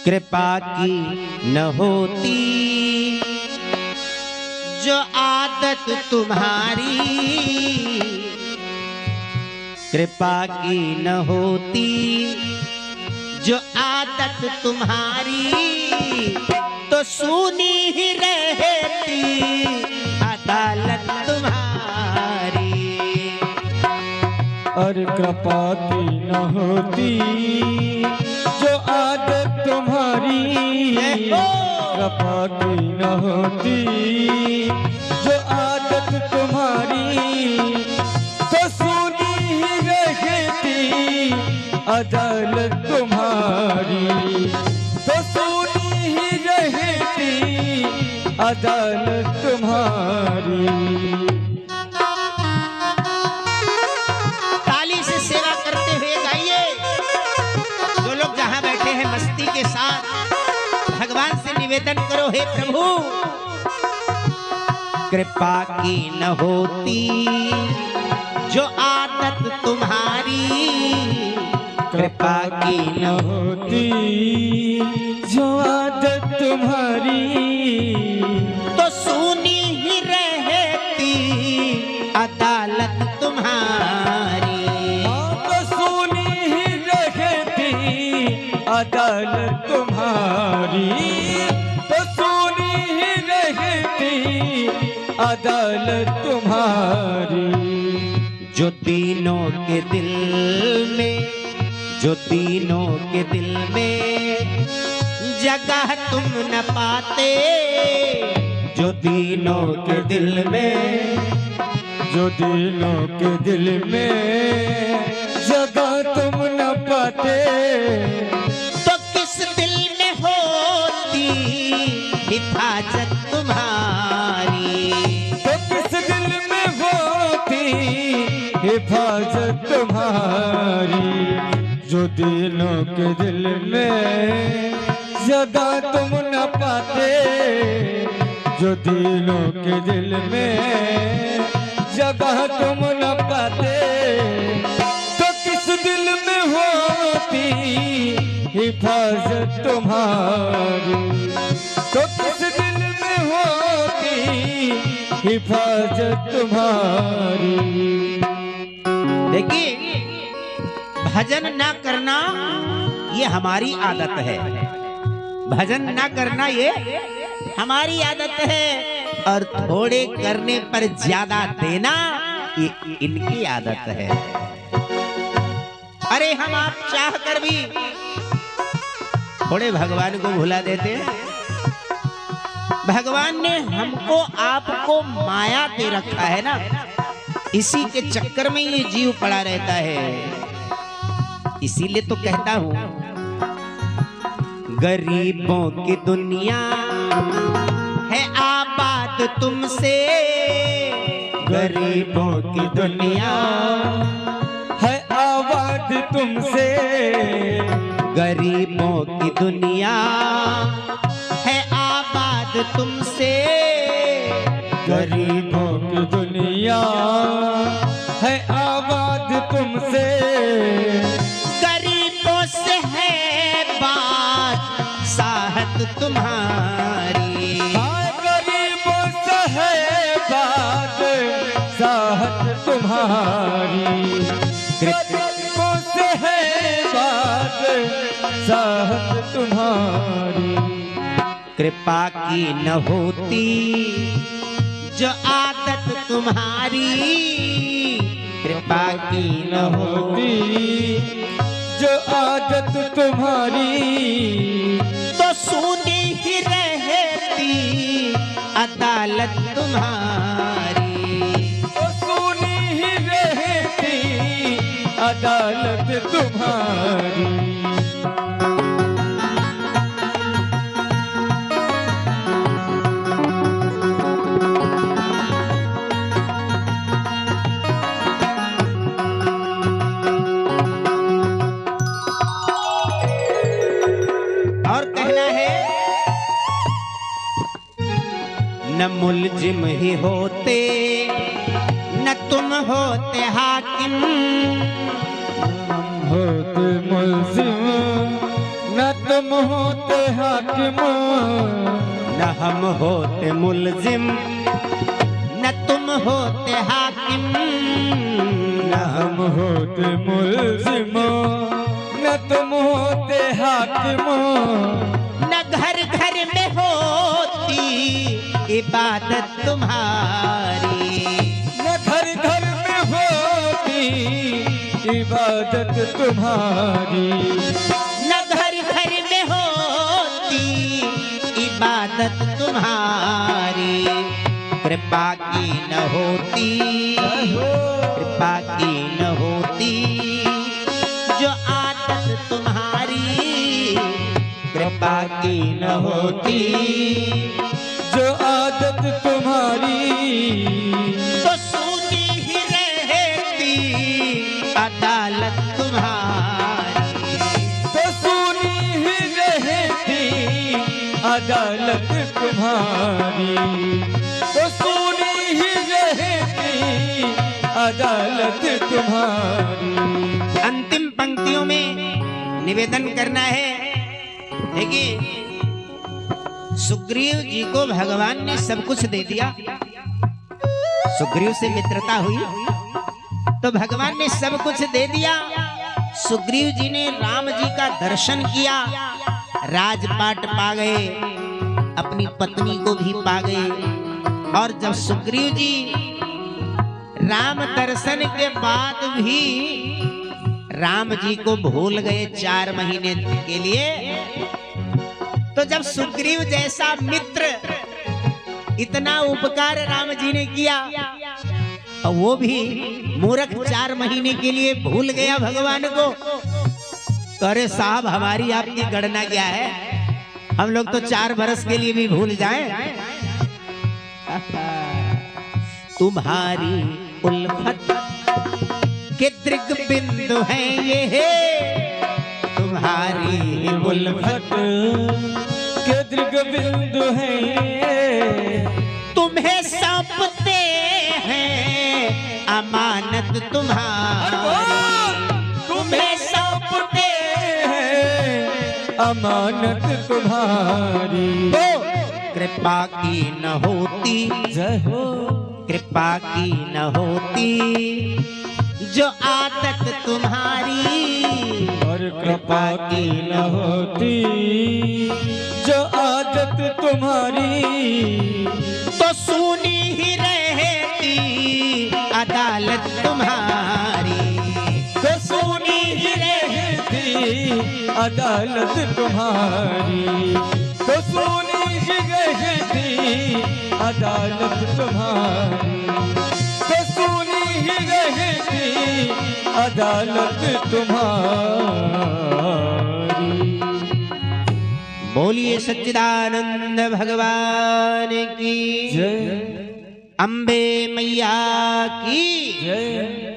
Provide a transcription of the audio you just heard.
कृपा की न होती जो आदत तुम्हारी, कृपा की न होती जो आदत तुम्हारी, तो सुनी ही रहती अदालत तुम्हारी। और कृपा की न होती जो आदत तुम्हारी, कृपा की न होती जो आदत तुम्हारी, तो सुनी ही रहती अदालत तुम्हारी, तो सुनी ही रहती अदालत तुम्हारी। ताली से सेवा करते हुए गाइए। जो लोग जहां बैठे हैं मस्ती के साथ भगवान से निवेदन करो, हे प्रभु कृपा की न होती जो आदत तुम्हारी, कृपा की न होती जो आदत तुम्हारी, तो सुनी ही रहती अदालत तुम्हारी, तो सुनी ही रहती अदालत तुम्हारी, तो सुनी ही रहती अदालत तुम्हारी। जो तीनों के दिल में, जो तीनों के दिल में जगह तुम न पाते, जो तीनों के दिल में, जो दिलों के दिल में जगह तुम न पाते, तो किस दिल में होती हिफाजत तुम्हारी, तो किस दिल में होती हिफाजत तुम्हारी। जो दिलों के दिल में जगह तुम न पाते, जो दिलों के दिल में जगह तुम न पाते, तो किस दिल में होती हिफाजत तुम्हारी, तो किस दिल में होती हिफाजत तुम्हारी। देखिए भजन ना करना ये हमारी आदत है, भजन ना करना ये हमारी आदत है, और थोड़े करने पर ज्यादा देना ये इनकी आदत है। अरे हम आप चाह कर भी थोड़े भगवान को भुला देते हैं। भगवान ने हमको आपको माया दे रखा है ना, इसी के चक्कर में ये जीव पड़ा रहता है। इसीलिए तो कहता हूं गरीबों की दुनिया है आबाद तुमसे, गरीबों की दुनिया है आबाद तुमसे, गरीबों की दुनिया है आबाद तुमसे, गरीबों की दुनिया है आबाद तुमसे, गरीबों से है बात साहत तुम्हारी, गरीबों से है बात साहत तुम्हारी, गरीबों से है बात साहत तुम्हारी। कृपा की न होती जो आदत तुम्हारी, कृपा की न होती जो आदत तुम्हारी, तो सुनी ही रहती अदालत तुम्हारी, तो सुनी ही रहती अदालत तुम्हारी। और कहना है न मुलजिम ही होते न तुम होते हाकिम, होते मुल्जिम न तुम होते हाकिम, न हम होते मुल्जिम, न तुम होते हाकिम, न हम होते मुल्जिम, न तुम होते हाकिम, न घर घर में होती इबादत तुम्हारी, न घर घर में होती इबादत तुम्हारी, न घर घर में होती इबादत तुम्हारी। कृपा की न होती, कृपा की न होती जो आदत तुम्हारी, कृपा की न होती जो आदत तुम्हारी, तो सूनी ही रहती अदालत तुम्हारी, तो सुनी ही रहती अदालत तुम्हारी, तो सुनी ही रहती अदालत तुम्हारी। अंतिम पंक्तियों में निवेदन करना है। देखिए, सुग्रीव जी को भगवान ने सब कुछ दे दिया। सुग्रीव से मित्रता हुई तो भगवान ने सब कुछ दे दिया। सुग्रीव जी ने राम जी का दर्शन किया, राजपाट पा गए, अपनी पत्नी को भी पा गए। और जब सुग्रीव जी राम दर्शन के बाद भी राम जी को भूल गए 4 महीने के लिए, तो जब सुग्रीव जैसा मित्र इतना उपकार राम जी ने किया और वो भी मूर्ख 4 महीने के लिए भूल गया भगवान को, तो अरे साहब हमारी आपकी गणना क्या है, हम लोग तो 4 बरस के लिए भी भूल जाएं। तुम्हारी उल्फत के दृग बिंदु है ये, तुम्हारी उल्फत के दृग बिंदु है ये, तुम्हें सौंपते हैं अमानत तुम्हारी, तुम्हें सौंपते हैं अमानत तुम्हारी। तो कृपा की न होती, जय हो, कृपा की न होती जो आदत तुम्हारी, और कृपा की न होती जो आदत तुम्हारी, तो सुनी ही रहती अदालत तुम्हारी, तो सुनी ही रहती अदालत तुम्हारी, तो सुनी ही रहती अदालत तुम्हारी, तो सुनी ही रहती अदालत तुम्हारी। बोलिए सच्चिदानंद भगवान की जय, अम्बे मैया की जय।